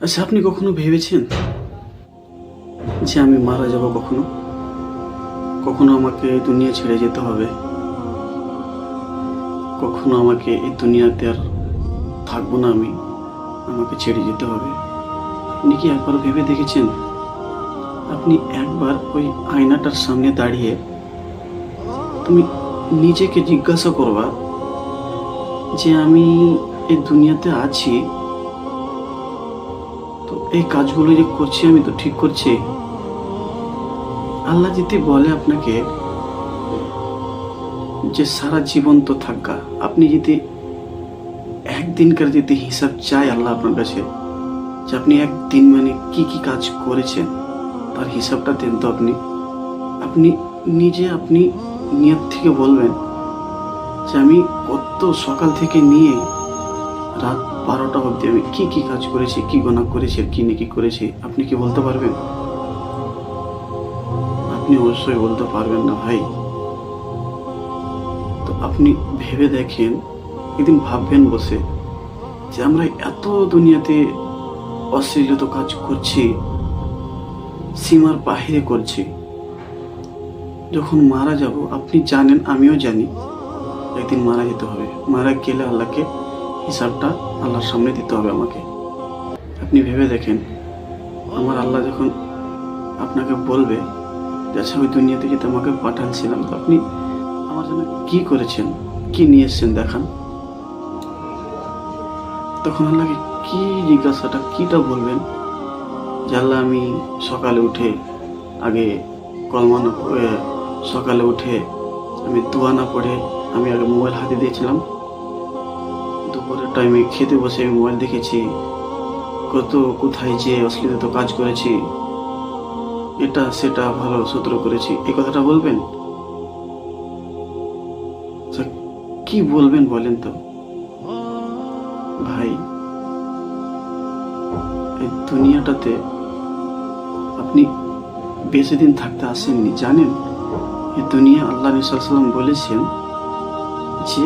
আচ্ছা, আপনি কখনো ভেবেছেন যে আমি মারা যাব? কখনো কখনো আমাকে এই দুনিয়া ছেড়ে যেতে হবে, কখনো আমাকে এই দুনিয়াতে আর থাকবো না আমি, আমাকে ছেড়ে যেতে হবে। আপনি কি একবার ভেবে দেখেছেন? আপনি একবার ওই আয়নাটার সামনে দাঁড়িয়ে তুমি নিজেকে জিজ্ঞাসা করবা যে আমি এই দুনিয়াতে আছি, তো এই কাজগুলো যে করছি আমি তো ঠিক করছি? আল্লাহ যদি বলে আপনাকে যে সারা জীবন তো থাকা, আপনি যদি একদিনকার যদি হিসাব চাই আল্লাহ আপনার কাছে, যে আপনি একদিন মানে কি কি কাজ করেছেন তার হিসাবটা দেন তো আপনি। আপনি নিজে আপনি নিয়ত থেকে বলবেন যে আমি কত সকাল থেকে নিয়ে রাত 12টা অবধি আমি কি কি কাজ করেছি, কি গোনা করেছি আর কি নেকি করেছি। আপনি কি বলতে পারবেন? আপনি অবশ্যই বলতে পারবেন না ভাই। তো আপনি ভেবে দেখেন, একদিন ভাববেন বসে যে আমরা এত দুনিয়াতে অশ্লীলত কাজ করছি, সীমার বাহিরে করছি। যখন মারা যাব, আপনি জানেন আমিও জানি একদিন মারা যেতে হবে। মারা গেলে আল্লাহকে হিসাবটা আল্লাহর সামনে দিতে হবে আমাকে। আপনি ভেবে দেখেন, আমার আল্লাহ যখন আপনাকে বলবে যে আচ্ছা ওই দুনিয়াতে যেতে আমাকে পাঠাচ্ছিলাম, তো আপনি আমার জন্য কি করেছেন, কি নিয়ে এসছেন দেখান। তখন আল্লাহকে কি জিজ্ঞাসাটা কিটা বলবেন যে আল্লাহ আমি সকালে উঠে আগে কলমা না পড়ে, সকালে উঠে আমি দোয়া না পড়ে আমি আগে মোবাইল হাতে দিয়েছিলাম, দুপুরের টাইমে খেতে বসে আমি মোবাইল দেখেছি, কত কোথায় যে অশ্লীলত কাজ করেছি, এটা সেটা ভালো সূত্র করেছি, এই কথাটা বলবেন? আচ্ছা, কি বলবেন বলেন তো ভাই? এই দুনিয়াটাতে আপনি বেশি দিন থাকতে আসেননি, জানেন? এই দুনিয়া আল্লাহ নবী সাল্লাল্লাহু আলাইহি ওয়াসাল্লাম বলেছেন যে